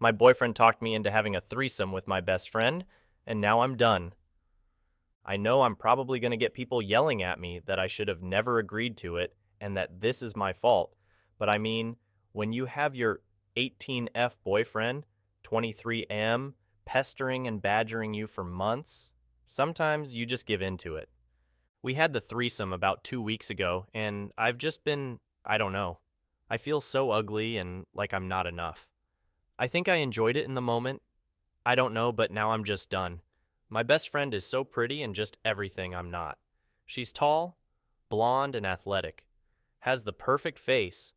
My boyfriend talked me into having a threesome with my best friend, and now I'm done. I know I'm probably going to get people yelling at me that I should have never agreed to it and that this is my fault. But I mean, when you have your 18F boyfriend, 23M, pestering and badgering you for months, sometimes you just give in to it. We had the threesome about 2 weeks ago, and I've just been, I don't know. I feel so ugly and like I'm not enough. I think I enjoyed it in the moment. I don't know, but now I'm just done. My best friend is so pretty and just everything I'm not. She's tall, blonde, and athletic. Has the perfect face.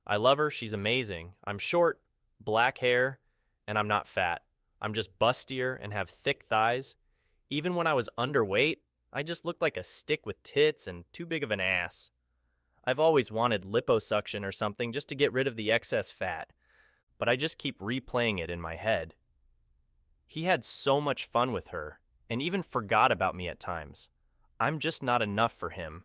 I love her, she's amazing. I'm short, black hair, and I'm not fat. I'm just bustier and have thick thighs. Even when I was underweight, I just looked like a stick with tits and too big of an ass. I've always wanted liposuction or something just to get rid of the excess fat, but I just keep replaying it in my head. He had so much fun with her, and even forgot about me at times. I'm just not enough for him.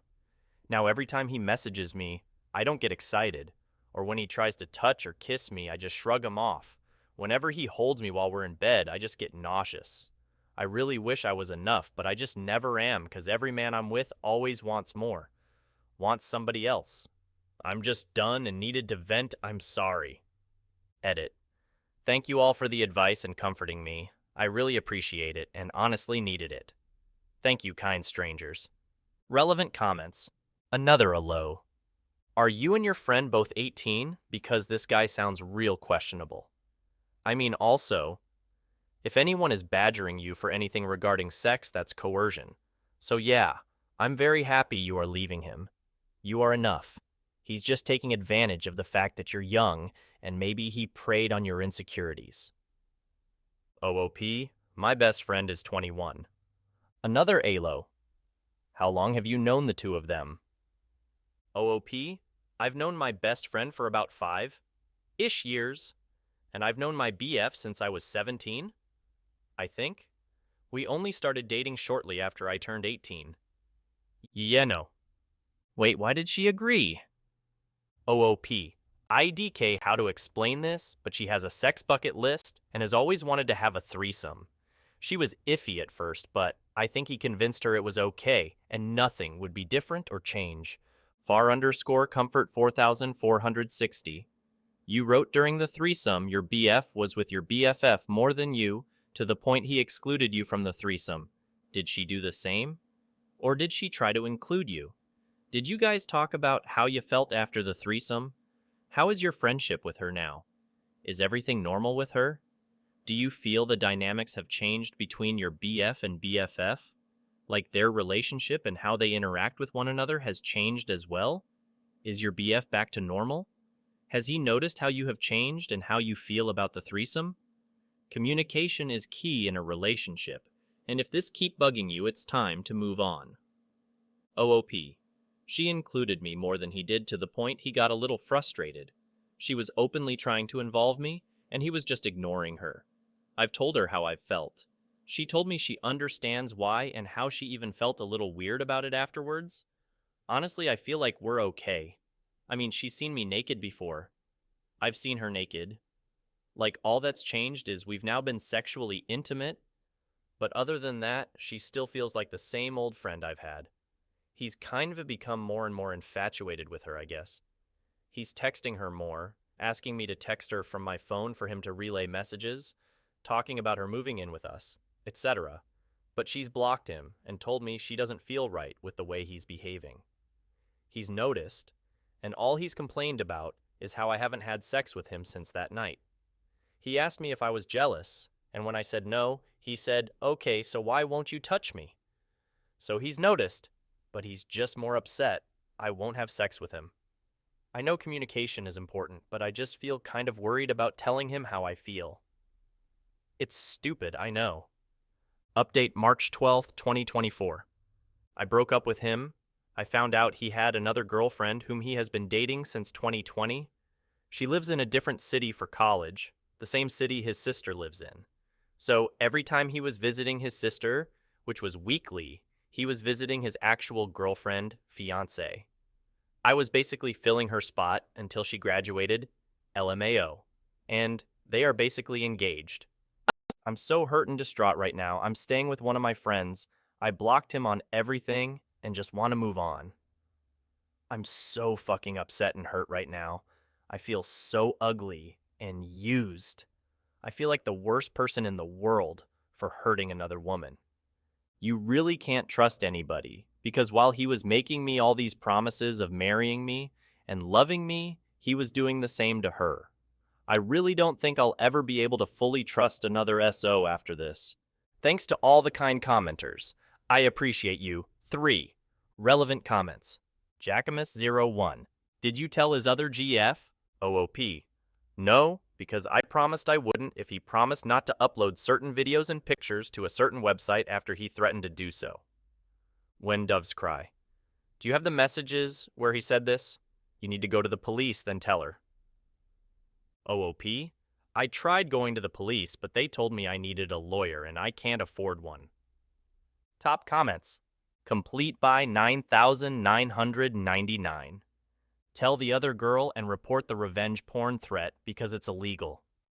Now every time he messages me, I don't get excited, or when he tries to touch or kiss me, I just shrug him off. Whenever he holds me while we're in bed, I just get nauseous. I really wish I was enough, but I just never am because every man I'm with always wants more, wants somebody else. I'm just done and needed to vent. I'm sorry. Edit. Thank you all for the advice and comforting me. I really appreciate it and honestly needed it. Thank you, kind strangers. Relevant comments. Another allo. Are you and your friend both 18? Because this guy sounds real questionable. I mean, also, if anyone is badgering you for anything regarding sex, that's coercion. So yeah, I'm very happy you are leaving him. You are enough. He's just taking advantage of the fact that you're young, and maybe he preyed on your insecurities. OOP, my best friend is 21. Another ALO. How long have you known the two of them? OOP, I've known my best friend for about 5-ish years, and I've known my BF since I was 17, I think. We only started dating shortly after I turned 18. Yeah, no. Wait, why did she agree? OOP. IDK how to explain this, but she has a sex bucket list and has always wanted to have a threesome. She was iffy at first, but I think he convinced her it was okay and nothing would be different or change. Far_comfort 4460. You wrote during the threesome your BF was with your BFF more than you, to the point he excluded you from the threesome. Did she do the same? Or did she try to include you? Did you guys talk about how you felt after the threesome? How is your friendship with her now? Is everything normal with her? Do you feel the dynamics have changed between your BF and BFF? Like their relationship and how they interact with one another has changed as well? Is your BF back to normal? Has he noticed how you have changed and how you feel about the threesome? Communication is key in a relationship, and if this keeps bugging you, it's time to move on. OOP. She included me more than he did to the point he got a little frustrated. She was openly trying to involve me, and he was just ignoring her. I've told her how I've felt. She told me she understands why and how she even felt a little weird about it afterwards. Honestly, I feel like we're okay. I mean, she's seen me naked before. I've seen her naked. Like, all that's changed is we've now been sexually intimate, but other than that, she still feels like the same old friend I've had. He's kind of become more and more infatuated with her, I guess. He's texting her more, asking me to text her from my phone for him to relay messages, talking about her moving in with us, etc. But she's blocked him and told me she doesn't feel right with the way he's behaving. He's noticed, and all he's complained about is how I haven't had sex with him since that night. He asked me if I was jealous, and when I said no, he said, "Okay, so why won't you touch me?" So he's noticed, but he's just more upset I won't have sex with him. I know communication is important, but I just feel kind of worried about telling him how I feel. It's stupid, I know. Update March 12th, 2024. I broke up with him. I found out he had another girlfriend whom he has been dating since 2020. She lives in a different city for college, the same city his sister lives in. So every time he was visiting his sister, which was weekly, he was visiting his actual girlfriend, fiancé. I was basically filling her spot until she graduated, LMAO. And They are basically engaged. I'm so hurt and distraught right now. I'm staying with one of my friends. I blocked him on everything and just want to move on. I'm so fucking upset and hurt right now. I feel so ugly and used. I feel like the worst person in the world for hurting another woman. You really can't trust anybody because while he was making me all these promises of marrying me and loving me, he was doing the same to her. I really don't think I'll ever be able to fully trust another SO after this. Thanks to all the kind commenters. I appreciate you. 3. Relevant comments. Jackamus01. Did you tell his other GF? OOP. No, because I promised I wouldn't if he promised not to upload certain videos and pictures to a certain website after he threatened to do so. When Doves Cry. Do you have the messages where he said this? You need to go to the police, then tell her. OOP. I tried going to the police, but they told me I needed a lawyer and I can't afford one. Top comments. Complete by 9,999. Tell the other girl and report the revenge porn threat because it's illegal.